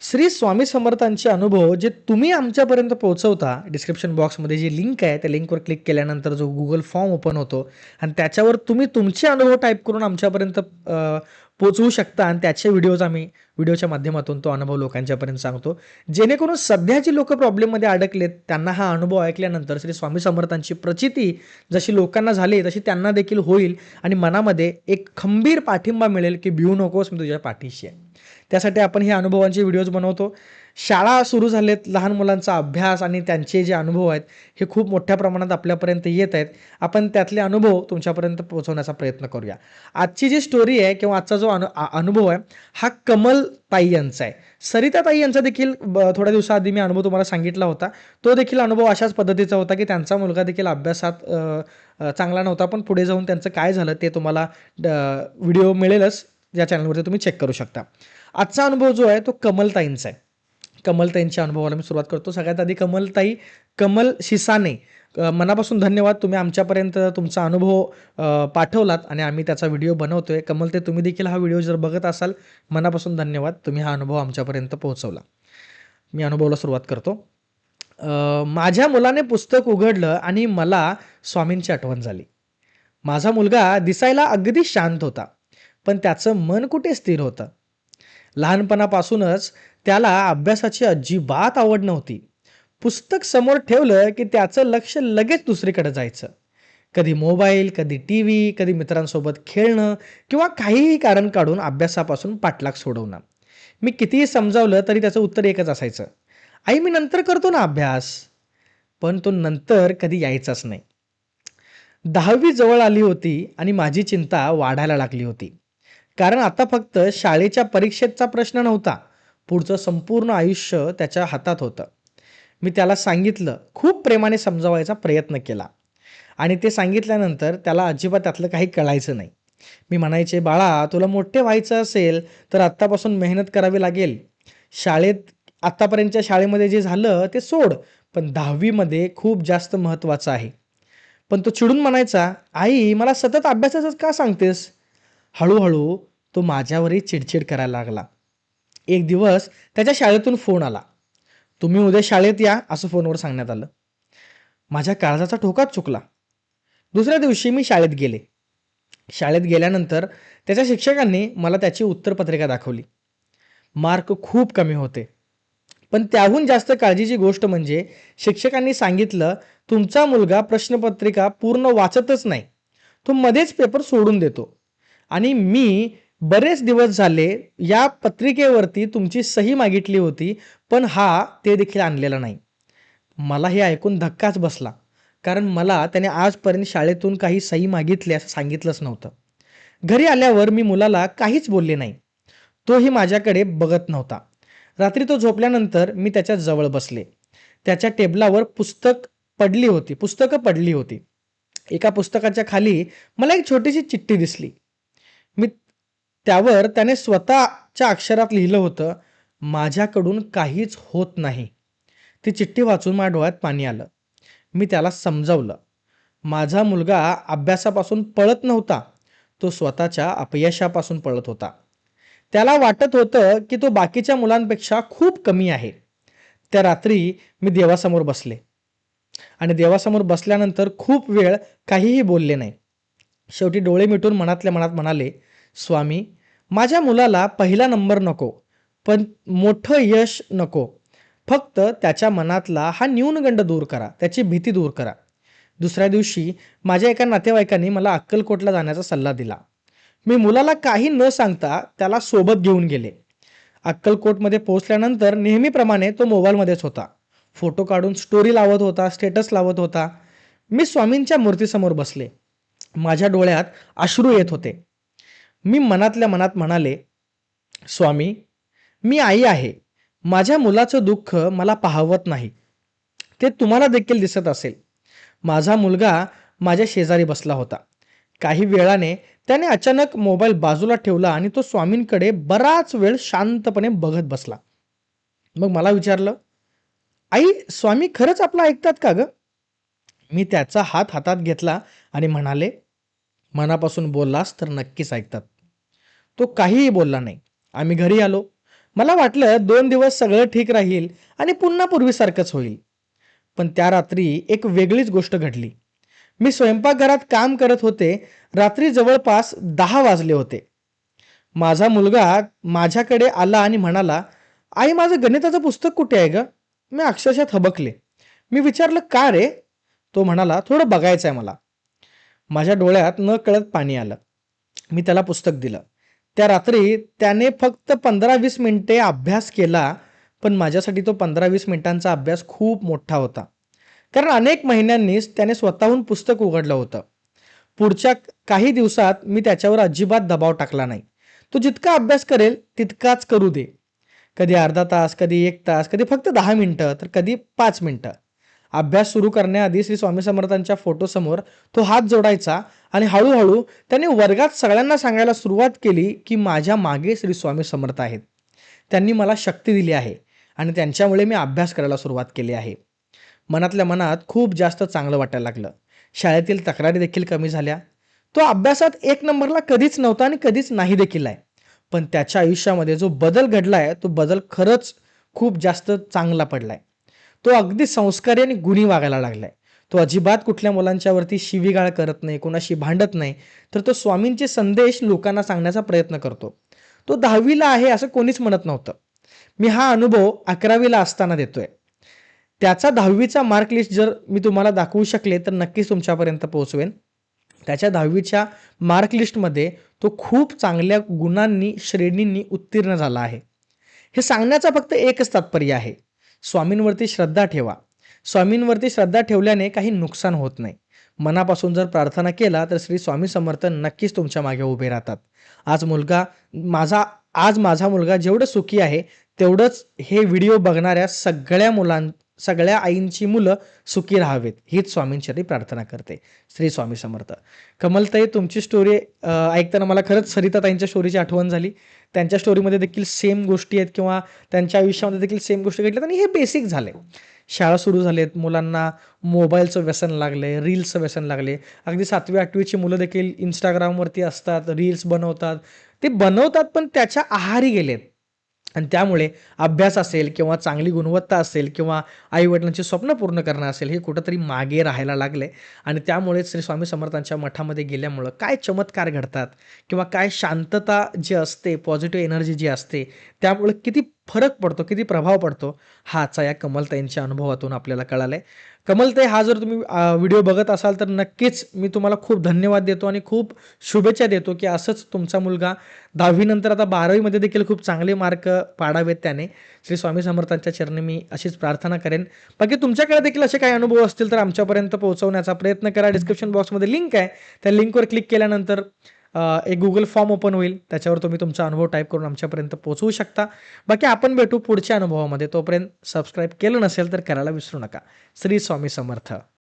श्री स्वामी समर्थांचे अनुभव जे तुम्ही आमच्यापर्यंत पोहोचवता, डिस्क्रिप्शन बॉक्समध्ये जी लिंक आहे, त्या लिंकवर क्लिक केल्यानंतर जो Google फॉर्म ओपन होतो आणि त्याच्यावर तुम्ही तुमचे अनुभव टाइप करून आमच्यापर्यंत पोहोचवू शकता आणि त्याचे व्हिडिओज आम्ही व्हिडिओच्या माध्यमातून तो अनुभव लोकांच्यापर्यंत सांगतो. जेणेकरून सध्या जी लोकं प्रॉब्लेममध्ये अडकलेत, त्यांना हा अनुभव ऐकल्यानंतर श्री स्वामी समर्थांची प्रचिती जशी लोकांना झाली, तशी त्यांना देखील होईल आणि मनामध्ये एक खंबीर पाठिंबा मिळेल, की भिवू नकोस, मी तुझ्या पाठीशी आहे. त्यासाठी आपण हे अनुभवांचे व्हिडिओज बनवतो. शाळा सुरू झालेत, लहान मुलांचा अभ्यास आणि त्यांचे जे अनुभव आहेत, हे खूप मोठ्या प्रमाणात आपल्यापर्यंत येत आहेत. आपण त्यातले अनुभव तुमच्यापर्यंत पोहोचवण्याचा प्रयत्न करूया. आजची जी स्टोरी आहे किंवा आजचा जो अनुभव आहे, हा कमल ताई यांचा आहे. सरिता ताई यांचा देखील थोड्या दिवसाआधी मी अनुभव तुम्हाला सांगितला होता. तो देखील अनुभव अशाच पद्धतीचा होता, की त्यांचा मुलगा देखील अभ्यासात चांगला नव्हता, पण पुढे जाऊन त्यांचं काय झालं ते तुम्हाला व्हिडिओ मिळेलच, या चॅनलवरती तुम्ही चेक करू शकता. आजचा अनुभव जो आहे तो कमलताईंचा आहे. कमलताईंच्या अनुभवाला मी सुरुवात करतो. सगळ्यात आधी कमलताई, कमल शिसाने, मनापासून धन्यवाद. तुम्ही आमच्यापर्यंत तुमचा अनुभव पाठवलात आणि आम्ही त्याचा व्हिडिओ बनवतोय. कमलताई, तुम्ही देखील हा व्हिडिओ जर बघत असाल, मनापासून धन्यवाद. तुम्ही हा अनुभव आमच्यापर्यंत पोहोचवला. मी अनुभवाला सुरुवात करतो. माझ्या मुलाने पुस्तक उघडलं आणि मला स्वामींची आठवण झाली. माझा मुलगा दिसायला अगदी शांत होता, पण त्याचं मन कुठे स्थिर होतं. लहानपणापासूनच त्याला अभ्यासाची अजिबात आवड नव्हती. पुस्तक समोर ठेवलं की त्याचं लक्ष लगेच दुसरीकडे जायचं. कधी मोबाईल, कधी टीव्ही, कधी मित्रांसोबत खेळणं किंवा काहीही कारण काढून अभ्यासापासून पाठलाग सोडवणं. मी कितीही समजावलं तरी त्याचं उत्तर एकच असायचं, आई मी नंतर करतो ना अभ्यास. पण तो नंतर कधी यायचाच नाही. 10वी जवळ आली होती आणि माझी चिंता वाढायला लागली होती. कारण आता फक्त शाळेच्या परीक्षेचा प्रश्न नव्हता. पुढचं संपूर्ण आयुष्य त्याच्या हातात होतं. मी त्याला सांगितलं, खूप प्रेमाने समजावायचा प्रयत्न केला आणि ते सांगितल्यानंतर त्याला अजिबात त्यातलं काही कळायचं नाही. मी म्हणायचे, "बाळा, तुला मोठे व्हायचं असेल तर आत्तापासून मेहनत करावी लागेल. शाळेत आत्तापर्यंतच्या शाळेमध्ये जे झालं ते सोड, पण 10वी मध्ये खूप जास्त महत्त्वाचं आहे." पण तो चिडून म्हणायचा, "आई, मला सतत अभ्यासाचंच का सांगतेस?" हळू-हळू तो माझ्यावरही चिडचिड करायला लागला. एक दिवस त्याच्या शाळेतून फोन आला. "तुम्ही उद्या शाळेत या," असं फोनवर सांगण्यात आलं. माझ्या काळजाचा ठोकाच चुकला. दुसऱ्या दिवशी मी शाळेत गेले. शाळेत गेल्यानंतर त्याच्या शिक्षकांनी मला त्याची उत्तरपत्रिका दाखवली. मार्क खूप कमी होते. पण त्याहून जास्त काळजीची गोष्ट म्हणजे शिक्षकांनी सांगितलं, "तुमचा मुलगा प्रश्नपत्रिका पूर्ण वाचतच नाही. तो मध्येच पेपर सोडून देतो आणि मी बरेच दिवस झाले या पत्रिकेवरती तुमची सही मागितली होती, पण हा ते देखील आणलेला नाही." मला हे ऐकून धक्काच बसला. कारण मला त्याने आजपर्यंत शाळेतून काही सही मागितली असं सांगितलंच नव्हतं. घरी आल्यावर मी मुलाला काहीच बोलले नाही. तोही माझ्याकडे बघत नव्हता. रात्री तो झोपल्यानंतर मी त्याच्या जवळ बसले. त्याच्या टेबलावर पुस्तकं पडली होती. एका पुस्तकाच्या खाली मला एक छोटीशी चिठ्ठी दिसली. मी त्यावर त्याने स्वतःच्या अक्षरात लिहिलं होतं, "माझ्याकडून काहीच होत नाही." ती चिठ्ठी वाचून माझ्या डोळ्यात पाणी आलं. मी त्याला समजावलं. माझा मुलगा अभ्यासापासून पळत नव्हता. तो स्वतःच्या अपयशापासून पळत होता. त्याला वाटत होतं, की तो बाकीच्या मुलांपेक्षा खूप कमी आहे. त्या रात्री मी देवासमोर बसले आणि देवासमोर बसल्यानंतर खूप वेळ काहीही बोलले नाही. शेवटी डोळे मिटून मनातल्या मनात म्हणाले, "स्वामी, माझ्या मुलाला पहिला नंबर नको, पण मोठं यश नको. फक्त त्याच्या मनातला हा न्यूनगंड दूर करा, त्याची भीती दूर करा." दुसऱ्या दिवशी माझ्या एका नातेवाईकांनी मला अक्कलकोटला जाण्याचा सल्ला दिला. मी मुलाला काही न सांगता त्याला सोबत घेऊन गेले. अक्कलकोटमध्ये पोहोचल्यानंतर नेहमीप्रमाणे तो मोबाईलमध्येच होता. फोटो काढून स्टोरी लावत होता, स्टेटस लावत होता. मी स्वामींच्या मूर्तीसमोर बसले. माझ्या डोळ्यात अश्रू येत होते. मी मनातल्या मनात म्हणाले, "स्वामी, मी आई आहे. माझ्या मुलाचं दुःख मला पाहवत नाही. ते तुम्हाला देखील दिसत असेल." माझा मुलगा माझ्या शेजारी बसला होता. काही वेळाने त्याने अचानक मोबाईल बाजूला ठेवला आणि तो स्वामींकडे बराच वेळ शांतपणे बघत बसला. मग मला विचारलं, "आई, स्वामी खरंच आपलं ऐकतात का गं?" मी त्याचा हात हातात घेतला आणि म्हणाले, "मनापासून बोललास तर नक्कीच ऐकतात." तो काहीही बोलला नाही. आम्ही घरी आलो. मला वाटलं 2 दिवस सगळं ठीक राहील आणि पुन्हा पूर्वीसारखंच होईल. पण त्या रात्री एक वेगळीच गोष्ट घडली. मी स्वयंपाकघरात काम करत होते. रात्री जवळपास 10 वाजले होते. माझा मुलगा माझ्याकडे आला आणि म्हणाला, "आई, माझं गणिताचं पुस्तक कुठे आहे गं?" मी अक्षरशः थबकले. मी विचारलं, "का रे?" तो म्हणाला, "थोडं बघायचं आहे मला." माझ्या डोळ्यात नकळत पाणी आलं. मी त्याला पुस्तक दिलं. त्या रात्री त्याने फक्त 15-20 मिनिटे अभ्यास केला, पण माझ्यासाठी तो 15-20 मिनिटांचा अभ्यास खूप मोठा होता. कारण अनेक महिन्यांनीच त्याने स्वतःहून पुस्तक उघडलं होतं. पुढच्या काही दिवसात मी त्याच्यावर अजिबात दबाव टाकला नाही. तो जितका अभ्यास करेल तितकाच करू दे. कधी अर्धा तास, कधी 1 तास, कधी फक्त 10 मिनिटं, तर कधी 5 मिनिटं. अभ्यास सुरू करण्याआधी श्री स्वामी समर्थांच्या फोटोसमोर तो हात जोडायचा आणि हळू त्याने वर्गात सगळ्यांना सांगायला सुरुवात केली, की माझ्या मागे श्री स्वामी समर्थ आहेत. त्यांनी मला शक्ती दिली आहे आणि त्यांच्यामुळे मी अभ्यास करायला सुरुवात केली आहे. मनातल्या मनात खूप जास्त चांगलं वाटायला लागलं. शाळेतील तक्रारी देखील कमी झाल्या. तो अभ्यासात 1 नंबरला कधीच नव्हता आणि कधीच नाही देखील आहे. पण त्याच्या आयुष्यामध्ये जो बदल घडलाय, तो बदल खरंच खूप जास्त चांगला पडलाय. तो अगदी संस्कारी आणि गुणी वागायला लागलाय. तो अजिबात कुठल्या मुलांच्यावरती शिवीगाळ करत नाही, कोणाशी भांडत नाही. तर तो स्वामींचे संदेश लोकांना सांगण्याचा प्रयत्न करतो. तो 10वी आहे असं कोणीच म्हणत नव्हतं. मी हा अनुभव 11वी असताना देतोय. त्याचा 10वीचा मार्क लिस्ट जर मी तुम्हाला दाखवू शकले, तर नक्कीच तुमच्यापर्यंत पोहोचवेन. त्याच्या 10वीच्या मार्क लिस्टमध्ये तो खूप चांगल्या गुणांनी, श्रेणींनी उत्तीर्ण झाला आहे. हे सांगण्याचा फक्त एकच तात्पर्य आहे. स्वामींवरती श्रद्धा ठेवा. स्वामींवरती श्रद्धा ठेवल्याने काही नुकसान होत नाही. मनापासून जर प्रार्थना केला, तर श्री स्वामी समर्थ नक्कीच तुमच्या मागे उभे राहतात. आज मुलगा माझा आज माझा मुलगा जेवढं सुखी आहे, तेवढंच हे व्हिडिओ बघणाऱ्या सगळ्या आईंची मुलं सुखी राहावेत, हीच स्वामींचरणी प्रार्थना करते. श्री स्वामी समर्थ. कमलताई, तुमची स्टोरी ऐकताना मला खरंच सरिताताईंच्या स्टोरीची आठवण झाली. त्यांच्या स्टोरीमध्ये देखील सेम गोष्टी आहेत किंवा त्यांच्या आयुष्यामध्ये देखील सेम गोष्टी घडल्यात आणि हे बेसिक झाले. शाळा सुरू झालेत, मुलांना मोबाईलचं व्यसन लागले, रील्सचं व्यसन लागले. अगदी 7वी-8वीची मुलं देखील Instagramवरती असतात, रील्स बनवतात. ते बनवतात पण त्याच्या आहारी गेलेत. आणि त्यामुळे अभ्यास असेल किंवा चांगली गुणवत्ता असेल किंवा आई-वडिलांची स्वप्न पूर्ण करणं असेल, हे कुठेतरी मागे राहायला लागले आणि त्यामुळेच श्री स्वामी समर्थांच्या मठामध्ये गेल्यामुळं काय चमत्कार घडतात किंवा काय शांतता जी असते, पॉझिटिव्ह एनर्जी जी असते, त्यामुळे किती फरक पडतो, किती प्रभाव पडतो, हा आजचा या कमलताईंच्या अनुभवातून आपल्याला कळालाय. कमलताई, हा जर तुम्ही व्हिडिओ बघत असाल, तर नक्कीच मी तुम्हाला खूप धन्यवाद देतो आणि खूप शुभेच्छा देतो, की असंच तुमचा मुलगा 10वी नंतर आता 12वी देखील खूप चांगले मार्क पाडावेत त्याने. श्री स्वामी समर्थांच्या चरणी मी अशीच प्रार्थना करेन. बाकी तुमच्याकडे देखील असे काही अनुभव असतील तर आमच्यापर्यंत पोहोचवण्याचा प्रयत्न करा. डिस्क्रिप्शन बॉक्समध्ये लिंक आहे. त्या लिंकवर क्लिक केल्यानंतर एक Google फॉर्म ओपन होईल. त्याच्यावर तुम्ही तुमचा अनुभव टाइप करून आमच्यापर्यंत पोहोचवू शकता. बाकी आपण भेटू पुढच्या अनुभवामध्ये. तोपर्यंत सबस्क्राईब केलं नसेल तर करायला विसरू नका. श्री स्वामी समर्थ.